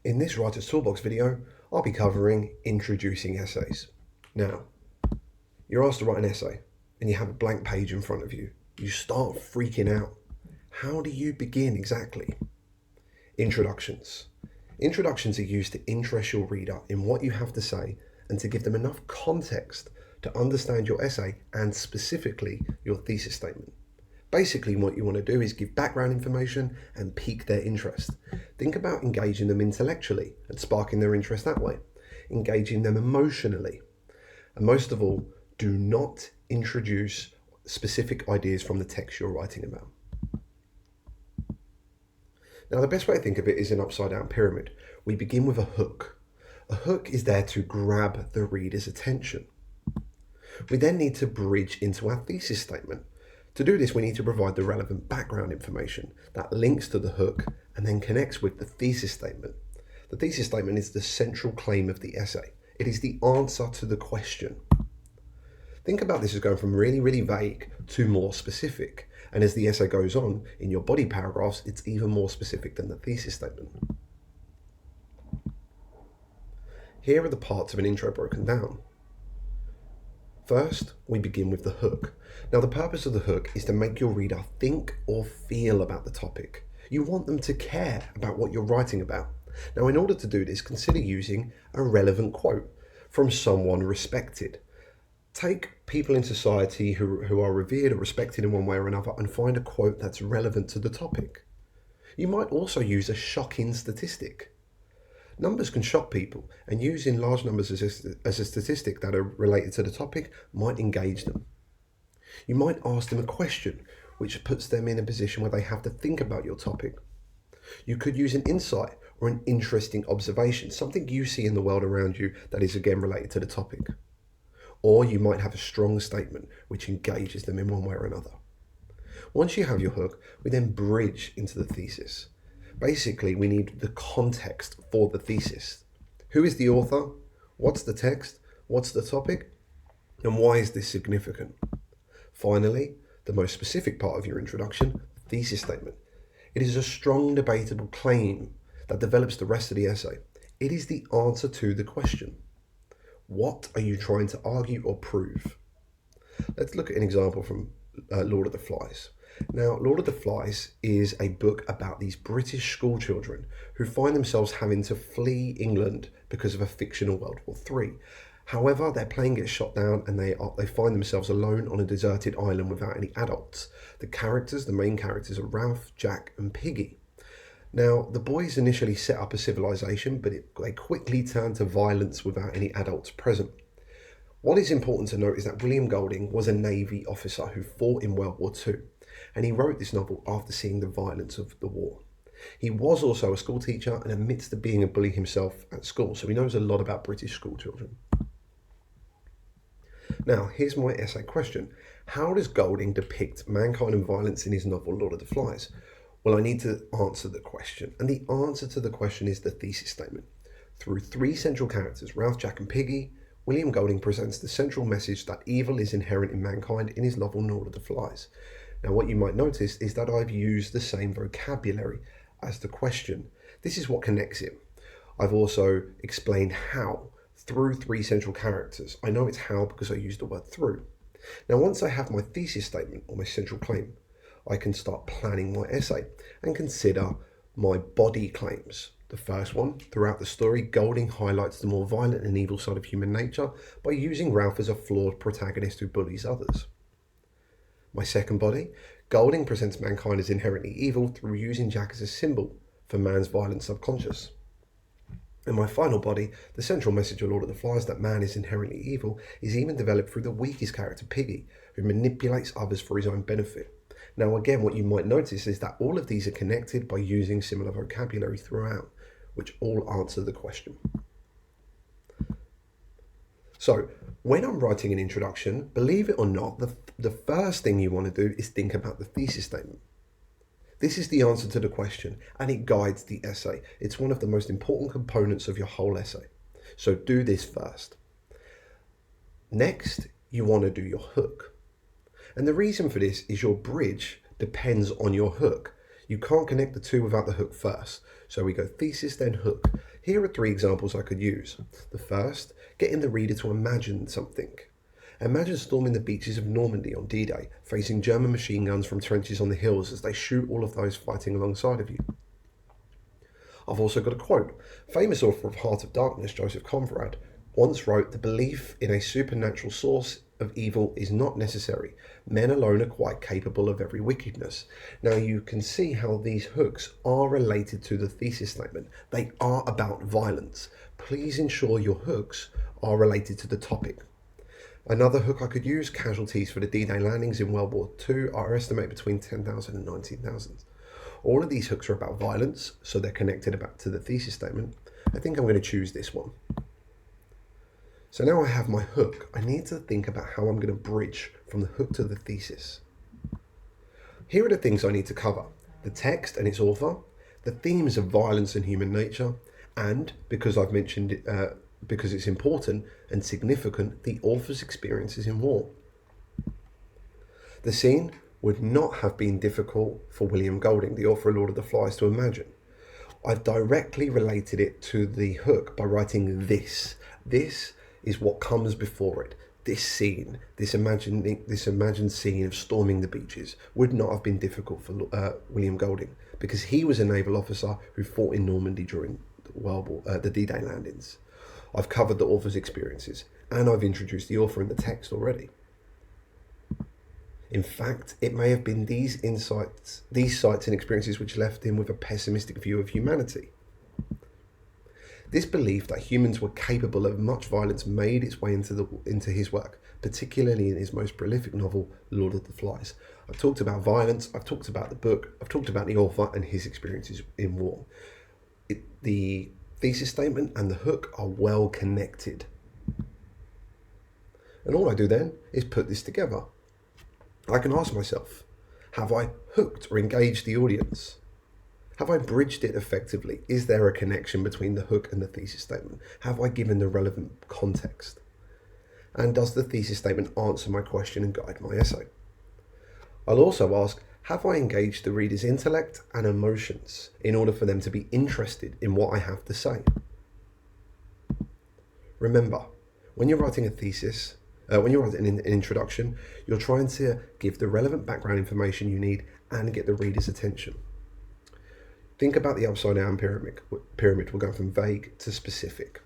In this Writer's Toolbox video, I'll be covering introducing essays. Now, you're asked to write an essay and you have a blank page in front of you. You start freaking out. How do you begin exactly? Introductions. Introductions are used to interest your reader in what you have to say and to give them enough context to understand your essay and specifically your thesis statement. Basically, what you want to do is give background information and pique their interest. Think about engaging them intellectually and sparking their interest that way, engaging them emotionally. And most of all, do not introduce specific ideas from the text you're writing about. Now, the best way to think of it is an upside-down pyramid. We begin with a hook. A hook is there to grab the reader's attention. We then need to bridge into our thesis statement. To do this, we need to provide the relevant background information that links to the hook and then connects with the thesis statement. The thesis statement is the central claim of the essay. It is the answer to the question. Think about this as going from really, really vague to more specific. And as the essay goes on, in your body paragraphs, it's even more specific than the thesis statement. Here are the parts of an intro broken down. First, we begin with the hook. Now, the purpose of the hook is to make your reader think or feel about the topic. You want them to care about what you're writing about. Now, in order to do this, consider using a relevant quote from someone respected. Take people in society who are revered or respected in one way or another and find a quote that's relevant to the topic. You might also use a shocking statistic. Numbers can shock people, and using large numbers as a statistic that are related to the topic might engage them. You might ask them a question, which puts them in a position where they have to think about your topic. You could use an insight or an interesting observation, something you see in the world around you that is again related to the topic. Or you might have a strong statement which engages them in one way or another. Once you have your hook, we then bridge into the thesis. Basically, we need the context for the thesis. Who is the author? What's the text? What's the topic? And why is this significant? Finally, the most specific part of your introduction, the thesis statement. It is a strong, debatable claim that develops the rest of the essay. It is the answer to the question. What are you trying to argue or prove? Let's look at an example from Lord of the Flies. Now, Lord of the Flies is a book about these British school children who find themselves having to flee England because of a fictional World War III. However, their plane gets shot down and they find themselves alone on a deserted island without any adults. The main characters are Ralph, Jack and Piggy. Now, the boys initially set up a civilization, but they quickly turn to violence without any adults present. What is important to note is that William Golding was a Navy officer who fought in World War II, and he wrote this novel after seeing the violence of the war. He was also a school teacher and admits to being a bully himself at school, so he knows a lot about British school children. Now, here's my essay question. How does Golding depict mankind and violence in his novel Lord of the Flies? Well, I need to answer the question, and the answer to the question is the thesis statement. Through three central characters, Ralph, Jack and Piggy, William Golding presents the central message that evil is inherent in mankind in his novel Lord of the Flies. Now, what you might notice is that I've used the same vocabulary as the question. This is what connects it. I've also explained how through three central characters. I know it's how because I used the word through. Now, once I have my thesis statement or my central claim, I can start planning my essay and consider my body claims. The first one, throughout the story, Golding highlights the more violent and evil side of human nature by using Ralph as a flawed protagonist who bullies others. My second body, Golding presents mankind as inherently evil through using Jack as a symbol for man's violent subconscious. And my final body, the central message of Lord of the Flies that man is inherently evil, is even developed through the weakest character, Piggy, who manipulates others for his own benefit. Now again, what you might notice is that all of these are connected by using similar vocabulary throughout, which all answer the question. So, when I'm writing an introduction, believe it or not, the first thing you want to do is think about the thesis statement. This is the answer to the question, and it guides the essay. It's one of the most important components of your whole essay. So do this first. Next, you want to do your hook. And the reason for this is your bridge depends on your hook. You can't connect the two without the hook first. So we go thesis, then hook. Here are 3 examples I could use. The first, getting the reader to imagine something. Imagine storming the beaches of Normandy on D-Day, facing German machine guns from trenches on the hills as they shoot all of those fighting alongside of you. I've also got a quote. Famous author of Heart of Darkness, Joseph Conrad, once wrote, "The belief in a supernatural source of evil is not necessary. Men alone are quite capable of every wickedness." Now you can see how these hooks are related to the thesis statement. They are about violence. Please ensure your hooks are related to the topic. Another hook I could use, casualties for the D-Day landings in World War II are estimated between 10,000 and 19,000. All of these hooks are about violence, so they're connected back to the thesis statement. I think I'm going to choose this one. So now I have my hook. I need to think about how I'm going to bridge from the hook to the thesis. Here are the things I need to cover: the text and its author, the themes of violence and human nature, and, because I've mentioned it, because it's important and significant, the author's experiences in war. The scene would not have been difficult for William Golding, the author of Lord of the Flies, to imagine. I've directly related it to the hook by writing this. This is what comes before it. This scene, this imagined scene of storming the beaches, would not have been difficult for William Golding, because he was a naval officer who fought in Normandy during the D-Day landings. I've covered the author's experiences, and I've introduced the author in the text already. In fact, it may have been these sights and experiences which left him with a pessimistic view of humanity. This belief that humans were capable of much violence made its way into his work, particularly in his most prolific novel, Lord of the Flies. I've talked about violence, I've talked about the book, I've talked about the author and his experiences in war. The thesis statement and the hook are well connected. And all I do then is put this together. I can ask myself, have I hooked or engaged the audience? Have I bridged it effectively? Is there a connection between the hook and the thesis statement? Have I given the relevant context? And does the thesis statement answer my question and guide my essay? I'll also ask, have I engaged the reader's intellect and emotions in order for them to be interested in what I have to say? Remember, when you're writing a thesis, when you're writing an introduction, you're trying to give the relevant background information you need and get the reader's attention. Think about the upside down pyramid. We're going from vague to specific.